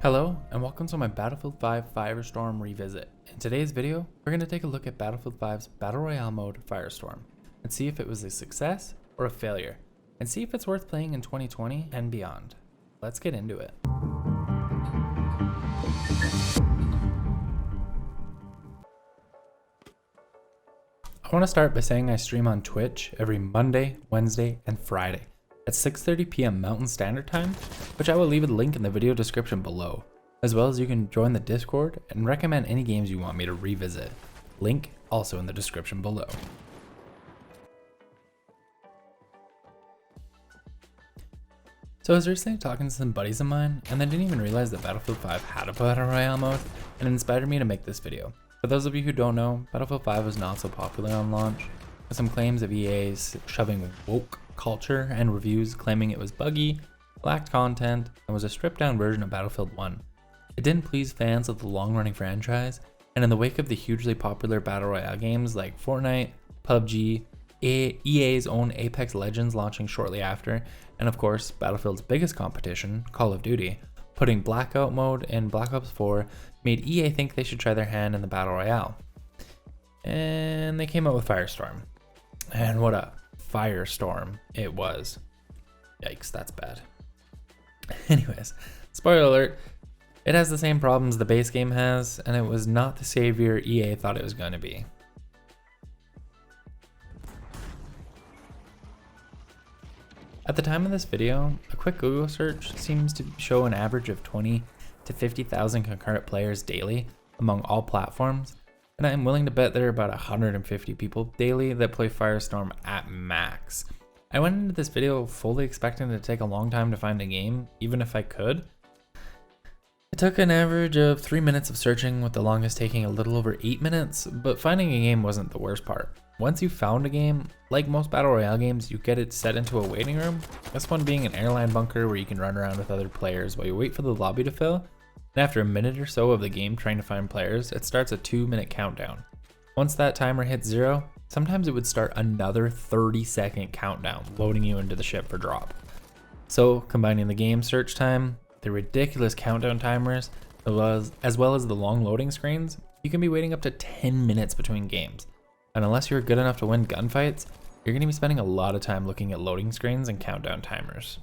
Hello, and welcome to my Battlefield 5 Firestorm revisit. In today's video, we're going to take a look at Battlefield 5's Battle Royale mode, Firestorm, and see if it was a success or a failure, and see if it's worth playing in 2020 and beyond. Let's get into it. I want to start by saying I stream on Twitch every Monday, Wednesday, and Friday at 6:30 p.m. Mountain Standard Time, which I will leave a link in the video description below, as well as you can join the Discord and recommend any games you want me to revisit. Link also in the description below. So I was recently talking to some buddies of mine, and I didn't even realize that Battlefield 5 had a Battle Royale mode, and it inspired me to make this video. For those of you who don't know, Battlefield 5 was not so popular on launch, with some claims of EA's shoving woke culture and reviews claiming it was buggy, lacked content, and was a stripped down version of Battlefield 1. It didn't please fans of the long running franchise, and in the wake of the hugely popular Battle Royale games like Fortnite, PUBG, EA's own Apex Legends launching shortly after, and of course Battlefield's biggest competition, Call of Duty, putting Blackout mode in Black Ops 4 made EA think they should try their hand in the Battle Royale. And they came out with Firestorm. And what a firestorm it was. Yikes, that's bad. Anyways, spoiler alert, it has the same problems the base game has, and it was not the savior EA thought it was going to be. At the time of this video, a quick Google search seems to show an average of 20 to 50,000 concurrent players daily among all platforms, and I am willing to bet there are about 150 people daily that play Firestorm at max. I went into this video fully expecting it to take a long time to find a game, even if I could. It took an average of 3 minutes of searching, with the longest taking a little over 8 minutes, but finding a game wasn't the worst part. Once you found a game, like most Battle Royale games, you get it set into a waiting room, this one being an airline bunker where you can run around with other players while you wait for the lobby to fill, and after a minute or so of the game trying to find players, it starts a 2-minute countdown. Once that timer hits 0, sometimes it would start another 30-second countdown, loading you into the ship for drop. So, combining the game search time, the ridiculous countdown timers, as well as the long loading screens, you can be waiting up to 10 minutes between games. And unless you're good enough to win gunfights, you're going to be spending a lot of time looking at loading screens and countdown timers.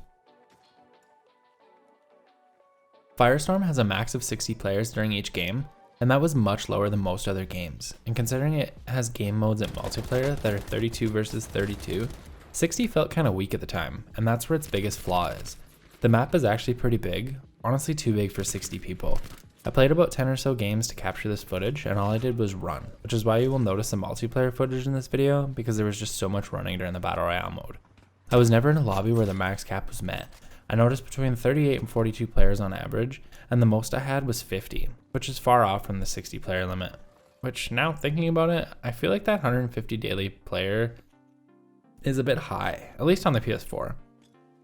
Firestorm has a max of 60 players during each game, and that was much lower than most other games. And considering it has game modes and multiplayer that are 32 versus 32, 60 felt kind of weak at the time, and that's where its biggest flaw is. The map is actually pretty big, honestly too big for 60 people. I played about 10 or so games to capture this footage, and all I did was run, which is why you will notice the multiplayer footage in this video, because there was just so much running during the Battle Royale mode. I was never in a lobby where the max cap was met. I noticed between 38 and 42 players on average, and the most I had was 50, which is far off from the 60 player limit. Which, now thinking about it, I feel like that 150 daily player is a bit high, at least on the PS4.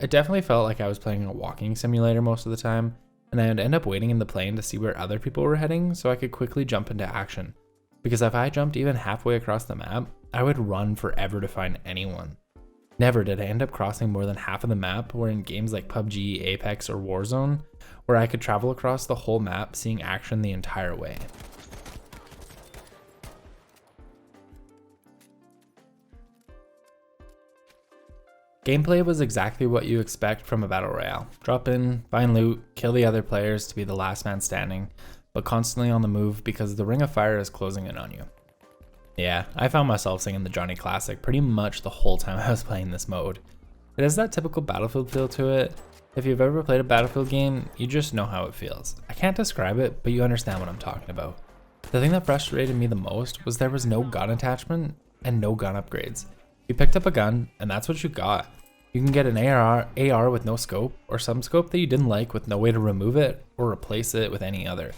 It definitely felt like I was playing a walking simulator most of the time, and I would end up waiting in the plane to see where other people were heading so I could quickly jump into action. Because if I jumped even halfway across the map, I would run forever to find anyone. Never did I end up crossing more than half of the map, where in games like PUBG, Apex, or Warzone, where I could travel across the whole map seeing action the entire way. Gameplay was exactly what you expect from a Battle Royale. Drop in, find loot, kill the other players to be the last man standing, but constantly on the move because the ring of fire is closing in on you. Yeah, I found myself singing the Johnny Classic pretty much the whole time I was playing this mode. It has that typical Battlefield feel to it. If you've ever played a Battlefield game, you just know how it feels. I can't describe it, but you understand what I'm talking about. The thing that frustrated me the most was there was no gun attachment and no gun upgrades. You picked up a gun, and that's what you got. You can get an AR with no scope, or some scope that you didn't like with no way to remove it or replace it with any other.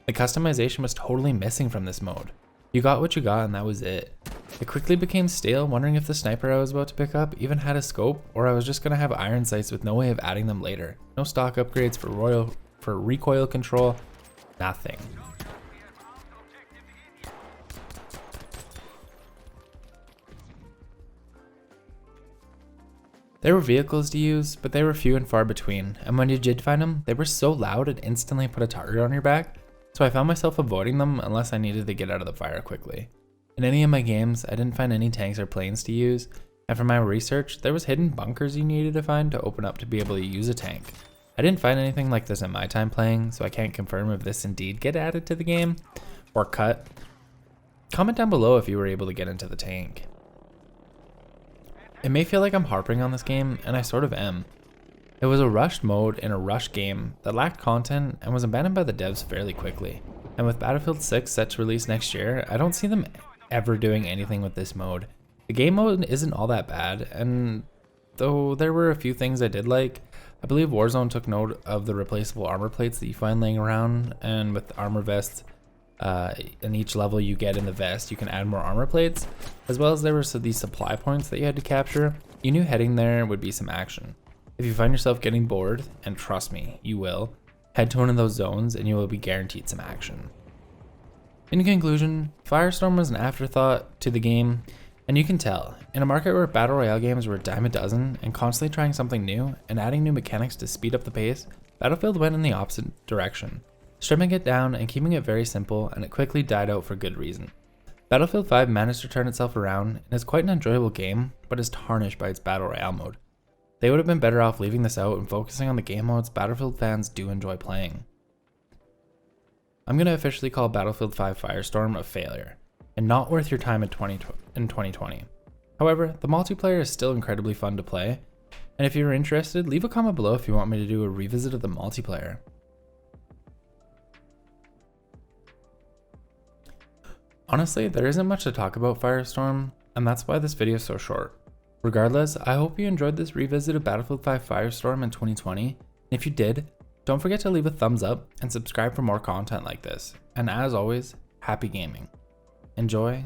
The customization was totally missing from this mode. You got what you got, and that was it. It quickly became stale, wondering if the sniper I was about to pick up even had a scope, or I was just going to have iron sights with no way of adding them later. No stock upgrades for recoil control, nothing. There were vehicles to use, but they were few and far between, and when you did find them, they were so loud it instantly put a target on your back, so I found myself avoiding them unless I needed to get out of the fire quickly. In any of my games, I didn't find any tanks or planes to use, and from my research, there was hidden bunkers you needed to find to open up to be able to use a tank. I didn't find anything like this in my time playing, so I can't confirm if this indeed get added to the game, or cut. Comment down below if you were able to get into the tank. It may feel like I'm harping on this game, and I sort of am. It was a rushed mode in a rushed game that lacked content and was abandoned by the devs fairly quickly. And with Battlefield 6 set to release next year, I don't see them ever doing anything with this mode. The game mode isn't all that bad, and though there were a few things I did like, I believe Warzone took note of the replaceable armor plates that you find laying around, and with armor vests, in each level you get in the vest, you can add more armor plates, as well as there were these supply points that you had to capture. You knew heading there would be some action. If you find yourself getting bored, and trust me, you will, head to one of those zones and you will be guaranteed some action. In conclusion, Firestorm was an afterthought to the game, and you can tell, in a market where battle royale games were a dime a dozen and constantly trying something new and adding new mechanics to speed up the pace, Battlefield went in the opposite direction, stripping it down and keeping it very simple, and it quickly died out for good reason. Battlefield 5 managed to turn itself around and is quite an enjoyable game, but is tarnished by its battle royale mode. They would have been better off leaving this out and focusing on the game modes Battlefield fans do enjoy playing. I'm going to officially call Battlefield 5 Firestorm a failure, and not worth your time in 2020. However, the multiplayer is still incredibly fun to play, and if you're interested, leave a comment below if you want me to do a revisit of the multiplayer. Honestly, there isn't much to talk about Firestorm, and that's why this video is so short. Regardless, I hope you enjoyed this revisit of Battlefield 5 Firestorm in 2020, and if you did, don't forget to leave a thumbs up and subscribe for more content like this. And as always, happy gaming. Enjoy,